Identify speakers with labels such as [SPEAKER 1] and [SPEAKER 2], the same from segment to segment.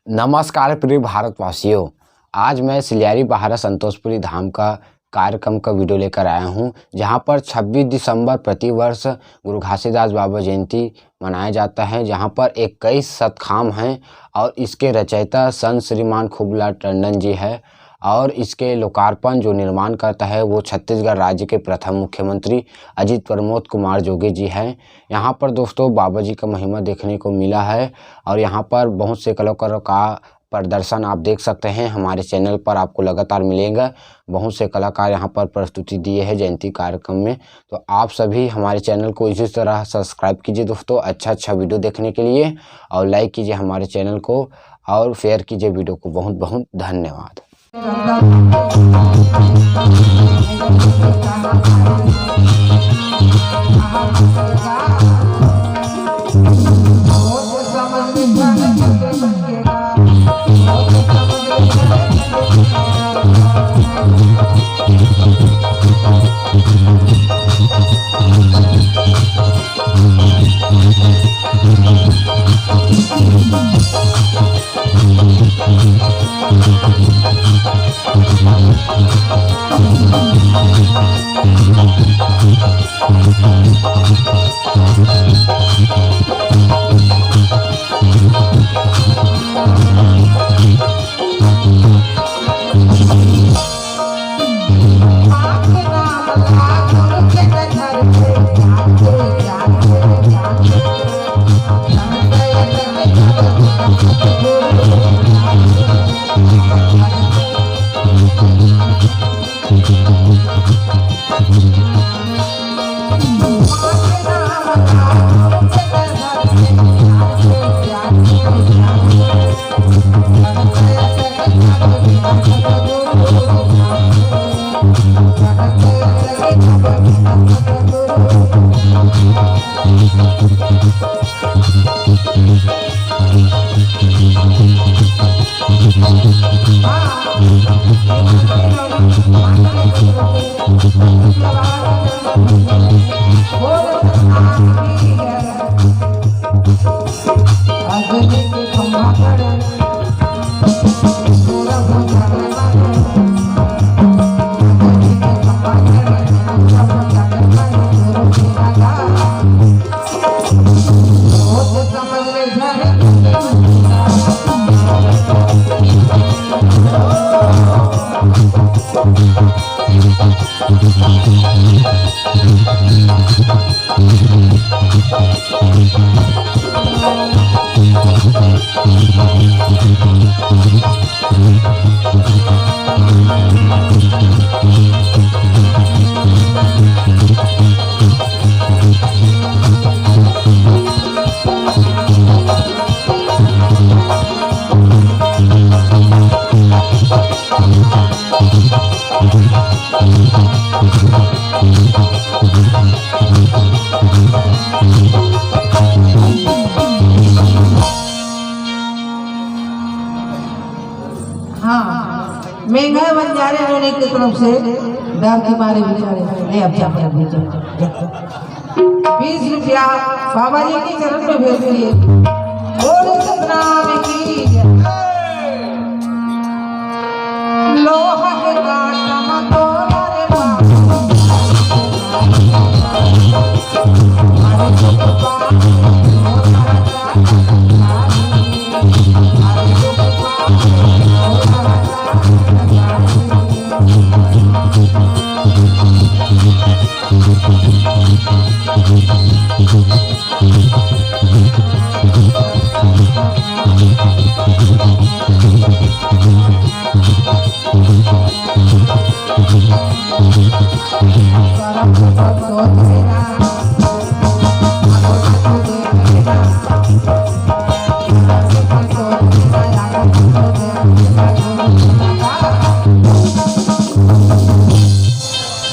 [SPEAKER 1] नमस्कार प्रिय भारतवासियों। आज मैं सिलियारी बहारा संतोषपुरी धाम का कार्यक्रम का वीडियो लेकर आया हूं, जहां पर 26 दिसंबर प्रतिवर्ष गुरु घासीदास बाबा जयंती मनाया जाता है, जहां पर 21 शतखाम हैं और इसके रचयिता संत श्रीमान खूबलाल टंडन जी है। और इसके लोकार्पण जो निर्माण करता है वो छत्तीसगढ़ राज्य के प्रथम मुख्यमंत्री अजित प्रमोद कुमार जोगी जी हैं। यहाँ पर दोस्तों बाबा जी का महिमा देखने को मिला है और यहाँ पर बहुत से कलाकारों का प्रदर्शन आप देख सकते हैं। हमारे चैनल पर आपको लगातार मिलेगा, बहुत से कलाकार यहाँ पर प्रस्तुति दिए हैं जयंती कार्यक्रम में। तो आप सभी हमारे चैनल को इसी तरह सब्सक्राइब कीजिए दोस्तों, अच्छा वीडियो देखने के लिए, और लाइक कीजिए हमारे चैनल को और शेयर कीजिए वीडियो को। बहुत बहुत धन्यवाद।
[SPEAKER 2] महंगा बंजारे होने की तरफ से डर के मारे बेचारे ले अब जा 20 रुपया बाबा जी के चरण में भेज दिए। बोले सतनाम की लोहा के काटना तो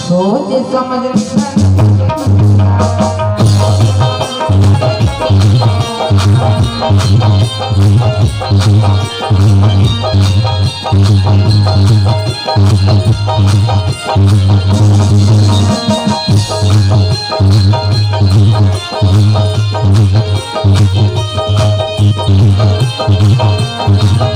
[SPEAKER 2] सोच समझ
[SPEAKER 3] Thank you.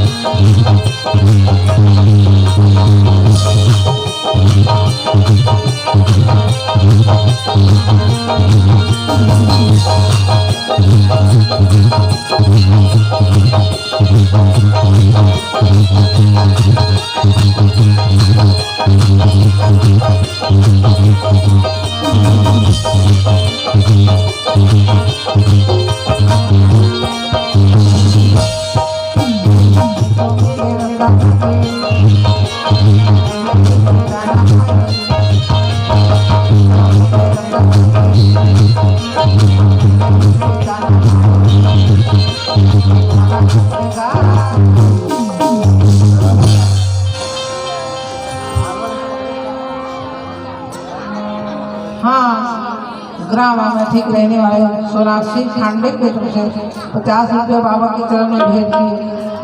[SPEAKER 2] हाँ, ग्राम में ठीक रहने वाले सोनाक्षी खांडे की तरफ से 50 रुपये बाबा के चरण में भेज दिए।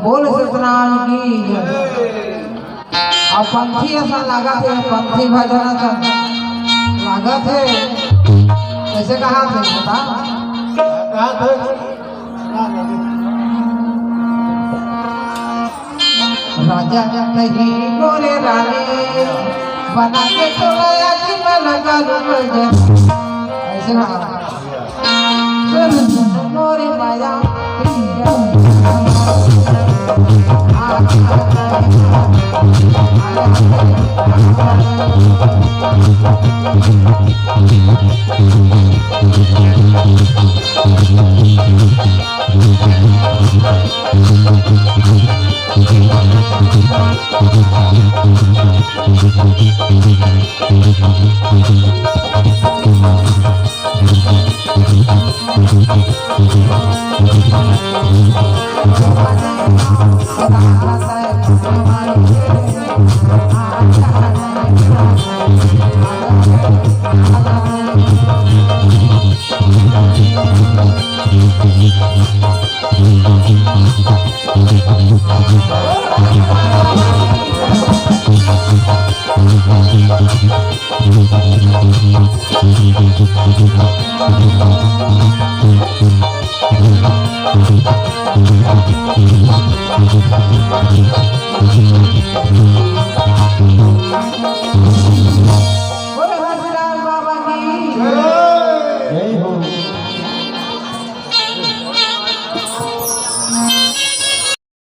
[SPEAKER 2] बोल सतनाम की जय। और पंथी ऐसा लगा थे, पंथी भजन ऐसा लगा थे, कैसे कहा थे बता? राजा कहीं गोरे रानी बना के तो लाया कि मैं लगा लूं ऐसे कहा। सुन सुन मोरे माया